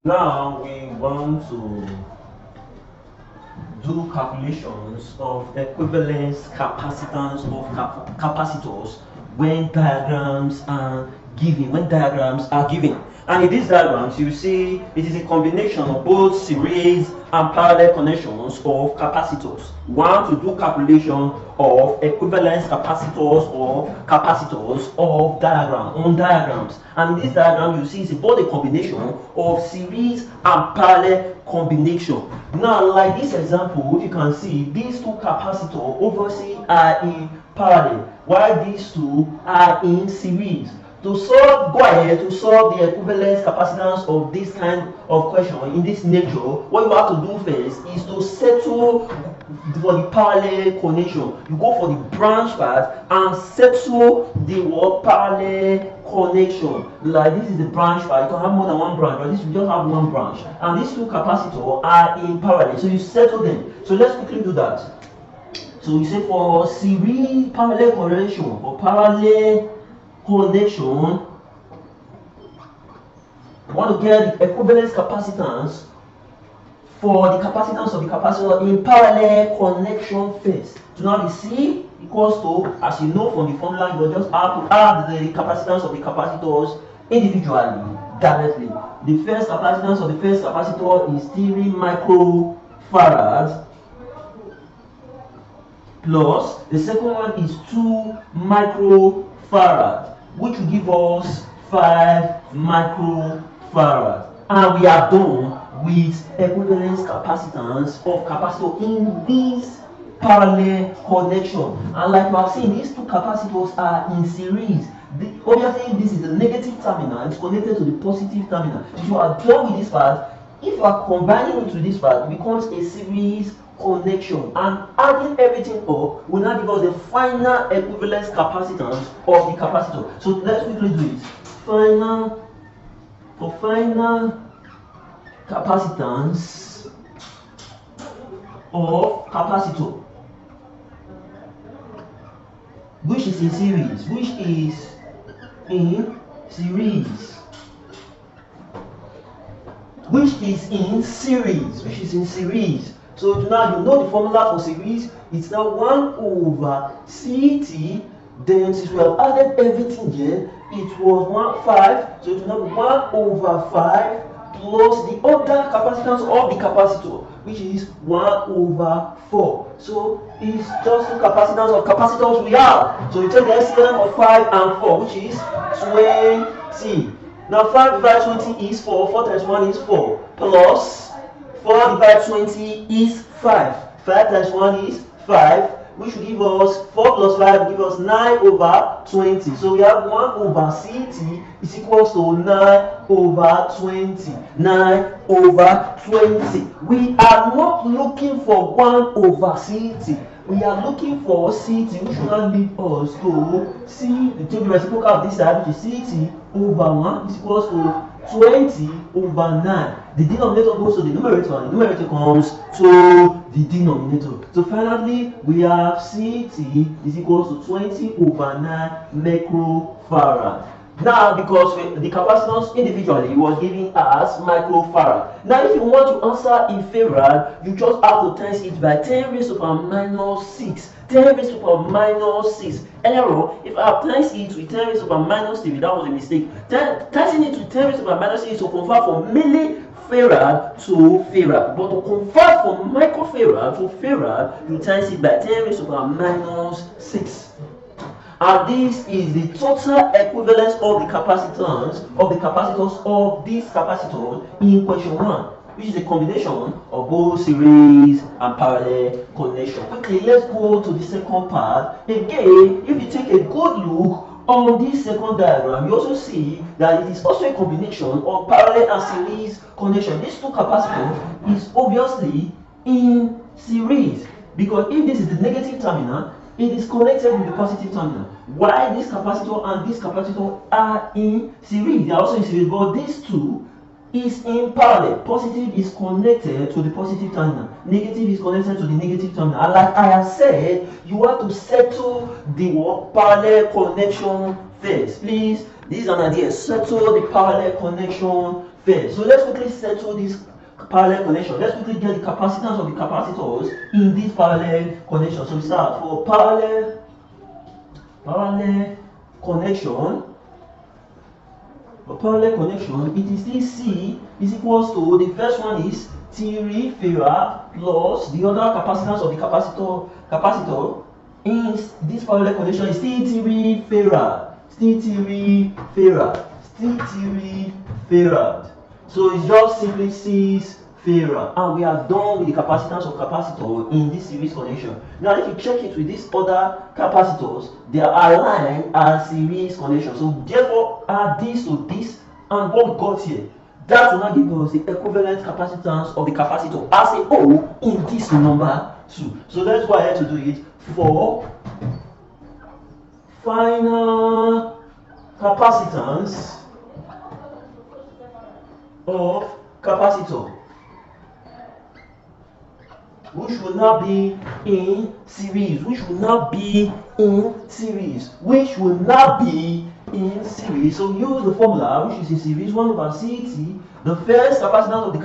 Now we want to do calculations of equivalence capacitance of capacitors when diagrams are given. And in these diagrams, you see it is a combination of both series and parallel connections of capacitors. One to do calculation of equivalence capacitors or capacitors of diagrams. And in this diagram, you see it's both a combination of series and parallel combination. Now, like this example, you can see these two capacitors obviously are in parallel, while these two are in series. To solve the equivalence capacitance of this kind of question in this nature, what you have to do first is to settle for the parallel connection. You go for the branch part and settle the parallel connection. Like this is the branch part. You can have more than one branch, but this we just have one branch. And these two capacitors are in parallel, so you settle them. So let's quickly do that. So you say for series parallel connection, we want to get the equivalence capacitance for the capacitance of the capacitor in parallel connection first. So now the C equals to, as you know from the formula, you just have to add the capacitance of the capacitors individually, directly. The first capacitance of the first capacitor is 3 microfarads plus the second one is 2 microfarads, which will give us 5 microfarads. And we are done with equivalence capacitance of capacitor in this parallel connection. And like we have seen, these two capacitors are in series. Obviously, this is the negative terminal, it's connected to the positive terminal. If you are done with this part, if you are combining it to this part, it becomes a series connection, and adding everything up will now give us the final equivalence capacitance of the capacitor. So let's quickly do it. Final capacitance of capacitor, which is in series, So now you know the formula for series. It's now 1 over CT. Then since we have added everything here, it was 5. So it will now be 1 over 5 plus the other capacitance of the capacitor, which is 1 over 4. So it's just the capacitance of capacitors we have. So you take the LCM of 5 and 4, which is 20. Now 5 divided 20 is 4. 4 times 1 is 4. Plus 4 divided 20 is 5. 5 times 1 is 5, which will give us 4 plus 5 will give us 9 over 20. So we have 1 over CT is equals to 9 over 20. 9 over 20. We are not looking for 1 over CT. We are looking for CT, which will lead us to C, the reciprocal of this side, which is CT over 1 is equals to 20 over 9. The denominator goes to the numerator, and the numerator comes to the denominator. So finally, we have CT is equals to 20 over 9 microfarad. Now, because the capacitance individually was giving us microfarad. Now, if you want to answer in farad, you just have to times it by 10 raised to the power minus 6. 10 raised to the power minus 6. Error, if I have times it with 10 raised to the power minus 3, that was a mistake. Times it with 10 raised to the power minus 6 to convert from millifarad to farad. But to convert from microfarad to farad, you times it by 10 raised to the power minus 6. And this is the total equivalence of the capacitance of this capacitor in question 1, which is a combination of both series and parallel connection. Okay, let's go to the second part. Again, if you take a good look on this second diagram, you also see that it is also a combination of parallel and series connection. These two capacitors is obviously in series, because if this is the negative terminal, it is connected with the positive terminal. Why this capacitor and this capacitor are in series? They are also in series, but these two is in parallel. Positive is connected to the positive terminal. Negative is connected to the negative terminal. And like I have said, you have to settle the parallel connection first. Please This is an idea. Settle the parallel connection first. So let's quickly settle this parallel connection. Let's quickly get the capacitance of the capacitors in this parallel connection. So we start for parallel connection. For parallel connection, it is this C is equals to, the first one is 3 farad plus the other capacitance of the capacitor in this parallel connection is still 3 farad. So it's just simply 6 farad, and we are done with the capacitance of capacitor in this series connection. Now if you check it with these other capacitors, they are aligned as series connection. So therefore add this to this, and what we got here, that will now give us the equivalent capacitance of the capacitor as a whole in this number 2. So let's go ahead to do it for final capacitance of capacitor, which will now be in series, So use the formula, which is in series 1 over CT. The first capacitance of the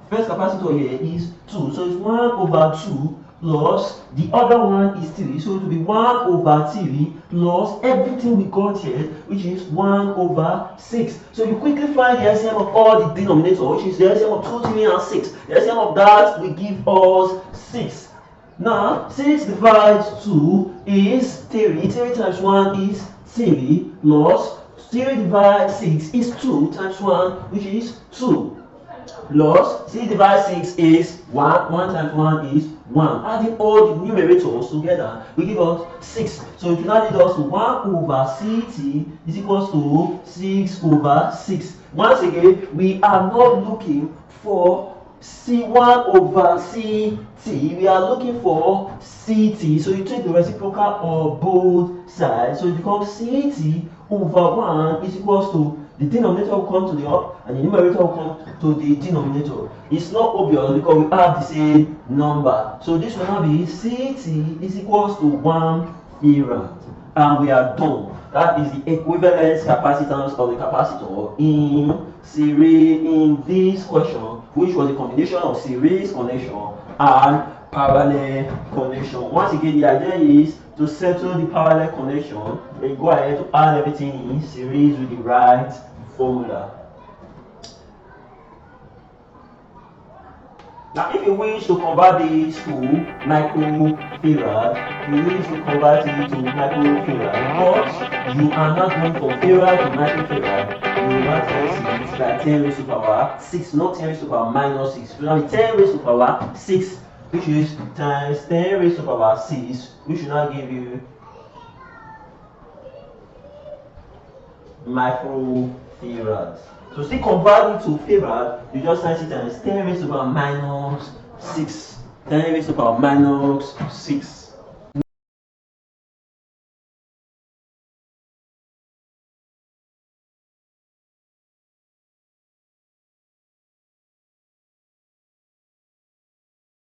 first capacitor here is 2, so it's 1 over 2 plus the other one is 3, so it will be 1 over 3 plus everything we got here, which is 1 over 6. So you quickly find the LCM of all the denominator, which is the LCM of 2, 3 and 6. The LCM of that will give us 6. Now 6 divided 2 is 3. 3 times 1 is 3 plus 3 divided 6 is 2 times 1, which is 2. Plus 6 divided 6 is 1. 1 times 1 is 1. Adding all the numerators together will give us 6. So it will now lead us to 1 over CT is equals to 6 over 6. Once again, we are not looking for C1 over CT. We are looking for CT. So you take the reciprocal of both sides. So it becomes CT over 1 is equals to, the denominator will come to the up and the numerator will come to the denominator. It's not obvious because we have the same number. So this will now be CT is equals to 1 farad. And we are done. That is the equivalence capacitance of the capacitor in series in this question, which was a combination of series connection and parallel connection. Once again, the idea is to settle the parallel connection and go ahead to add everything in series with the right formula. Now, if you wish to convert this to microfarad, you wish to convert it to microfarad, but you are not going from farad to microfarad, you multiply it by 10 raised to power 6, not 10 raised to power minus 6. So now 10 raised to power 6, which is times 10 raised to power 6, which will now give you microfarad. So still convert it to farad, you just times it times 10 raised to power minus 6. 10 raised to power minus 6.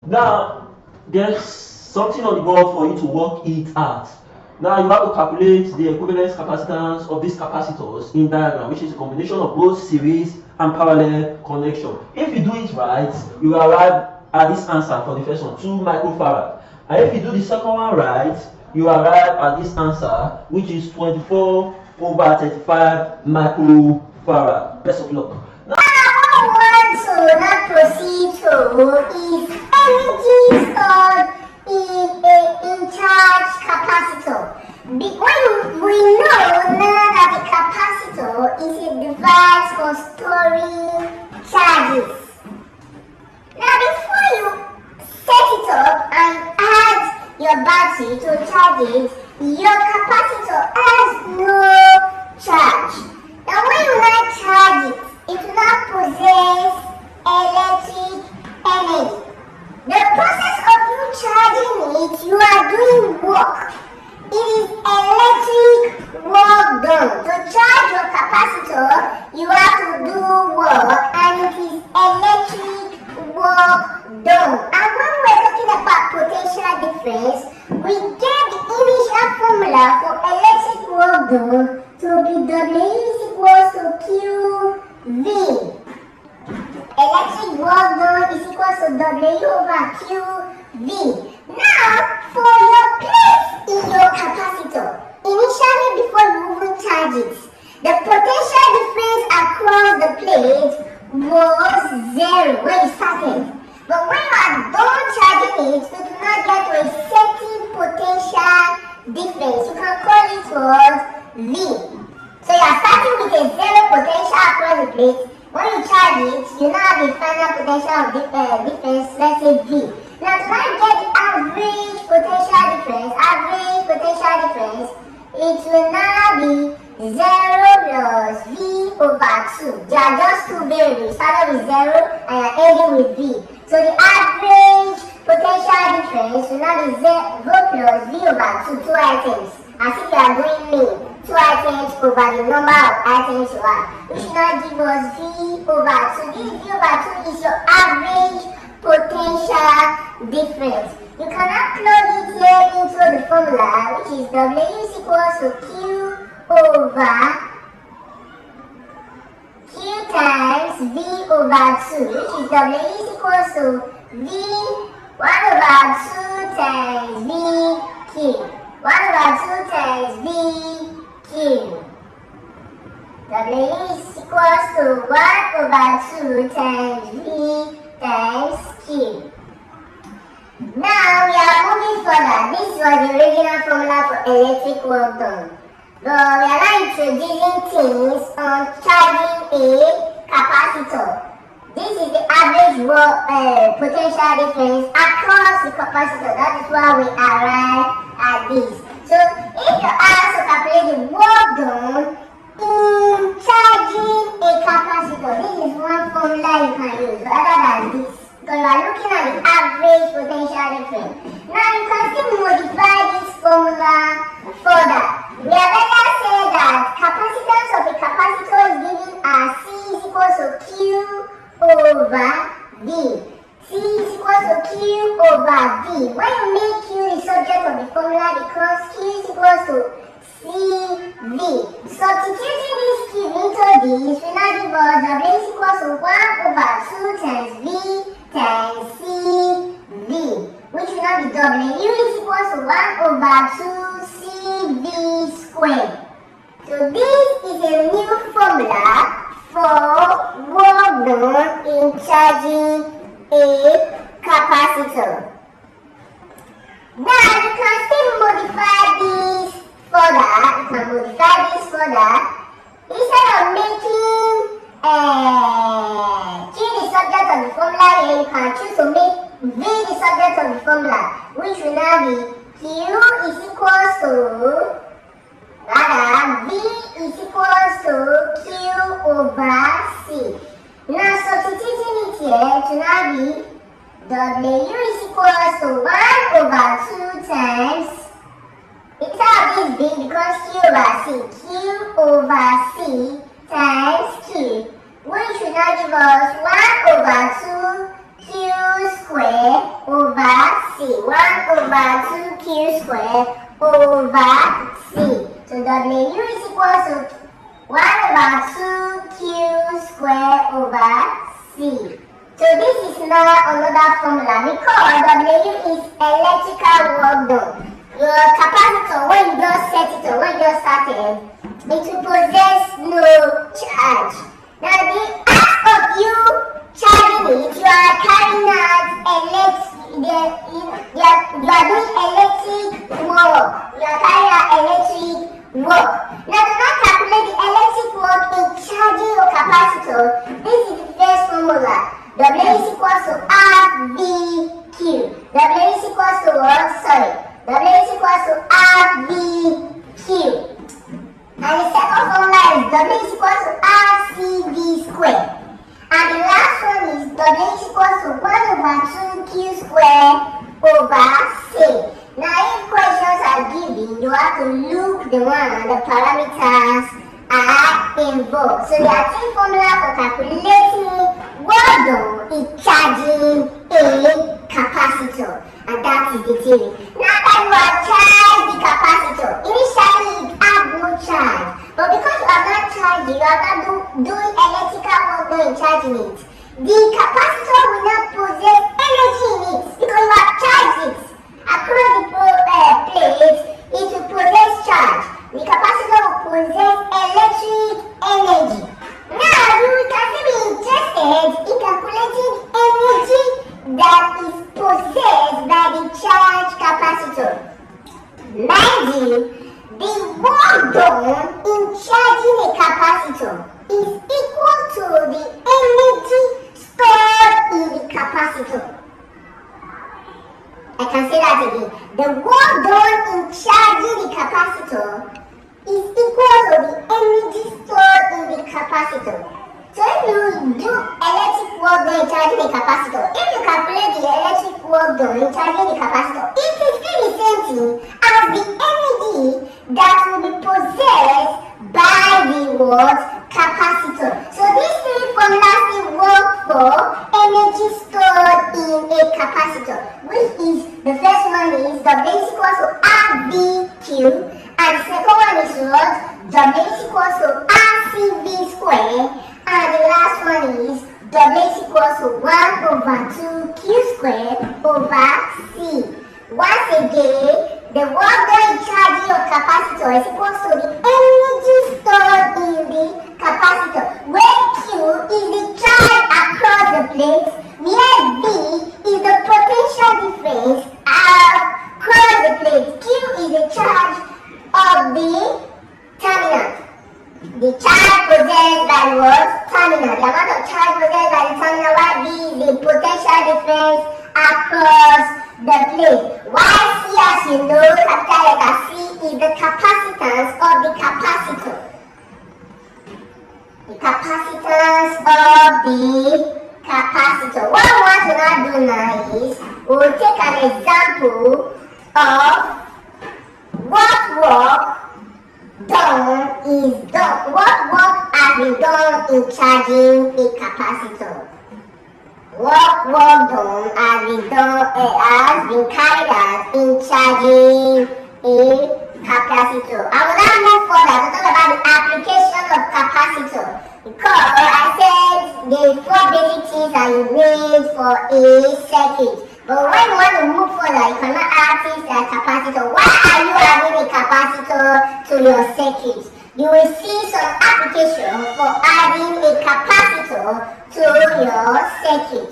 Now, there's something on the board for you to work it out. Now you have to calculate the equivalence capacitance of these capacitors in diagram, which is a combination of both series and parallel connection. If you do it right, you will arrive at this answer for the first one, 2 microfarad. And if you do the second one right, you arrive at this answer, which is 24 over 35 microfarad. Best of luck. Now what we want to now proceed to is energy stored in a in-charge capacitor. We know now that the capacitor is a device for storing charges. Now before you set it up and add your battery to charge it, your capacitor has no charge. Now when you now charge it, it will now possess electric energy. The process of you charging it, you are doing work. It is electric work done. To charge your capacitor, you have to do work, and it is electric work done. And when we're talking about potential difference, we get the initial formula for electric work done So W is equals to QV. Electric work done is equals to W over QV. Now, for your place in your capacitor, initially before you even charge it, the potential difference across the plate was 0 when you started. But when you are done charging it, you do not get to a certain potential difference. You can call it what? V. So you are starting with a 0 potential across the plate. When you charge it, you now have the final potential of difference, let's say V. Now to not get the average potential difference, it will now be 0 plus V over 2. They are just two variables. Started with 0 and you are ending with V. So the average potential difference will now be 0 plus V over 2, two items. As if you are doing mean. 2 items over the number of items you have. Which will now give us V over 2. This V over 2 is your average potential difference. You cannot plug it here into the formula, which is W is equals to Q over Q times V over 2, which is W is equals to V 1 over 2 times VQ. 1 over 2 times VQ. W is equals to 1 over 2 times V times Q. Now we are moving further. This was the original formula for electric work done. But we are now introducing things on charging a capacitor. This is the average work, potential difference across the capacitor. That is why we arrive at this. So if you ask to calculate the work done in charging a capacitor, this is one formula you can use rather than this. Because you are looking at the average potential difference. Now you can still modify this formula further. We have earlier said that capacitance of a capacitor is given as C is equals to Q over V. C is equals to Q over V. When you make Q the subject of the formula, because Q is equals to CV. Substituting this Q into this will now give us W is equals to 1 over 2 times V times CV, which will now be W is equals to 1 over 2 CV squared. So this is a new formula for work done in charging a capacitor. Now you can still modify this further. Instead of making Q the subject of the formula here, you can choose to make V the subject of the formula, which will now be Q is equals to, V is equals to Q over C. Now substituting it here to now be W is equals to 1 over 2 times, instead of this B, because Q over C times Q, which will now give us 1 over 2 Q square over C. 1 over 2 Q square over C. So W is equals to 1 over 2 Q square over C. So this is now another formula because W is electrical work done. Your capacitor, when you just set it or when you just started, it will possess no charge. Now the act of you charging it, you are carrying out you are doing electric work. You are carrying out electric work. Now to not calculate the electric work in charging your capacitor, this is the first formula. W is equals to RVQ. W is equals to what? W is equals to RVQ. And the second formula is W is equals to RCV squared. And the last one is W is equals to 1 over 2Q squared over C. Now if questions are given, you have to look the one and the parameters are involved. work. So the active formula for calculating work done is charging a capacitor, and that is the theory. Now that you have charged the capacitor, initially it had no charge, but because you have not charged it, you are not doing electrical work done in charging it. The capacitor will not possess energy in it because you have charged it. Across the plate, it will possess charge. The capacitor will possess electric energy. Now you can still be interested in calculating the energy that is possessed by the charged capacitor. Mind you, the work done in charging a capacitor is equal to the energy stored in the capacitor. I can say that again. The work done in charging the capacitor is equal to the energy stored in the capacitor. So if you do electric work done in charging the capacitor, if you calculate the electric work done in charging the capacitor, it is still the same thing as the energy that will be possessed by the capacitor. So these three formulas still work for energy stored in a capacitor, which is the first one is W is equal to RVQ, and the second one is what? W is equal to RCV squared, and the last one is W is equal to 1/2Q squared over C. Once again, the work done in charging your capacitor is equal to the energy stored in the capacitor, where Q is the charge across the plate, where V is the potential difference across the plate. Q is the charge of the terminal. The charge possessed by what? Terminal. The amount of charge possessed by the terminal, while V is the potential difference across the plate. While C, as you know, capital letter C is the capacitance of the capacitor. The capacitance of the capacitor. What we want to now do now is we will take an example of what work has been done in charging a capacitor. What work done has been carried out in charging a capacitor. I will now move further to talk about the application of capacitor, because I said the four basic things are you need for a circuit. But when you want to move further, you cannot add things like capacitor. Why are you adding a capacitor to your circuit? You will see some application for adding a capacitor to your circuit.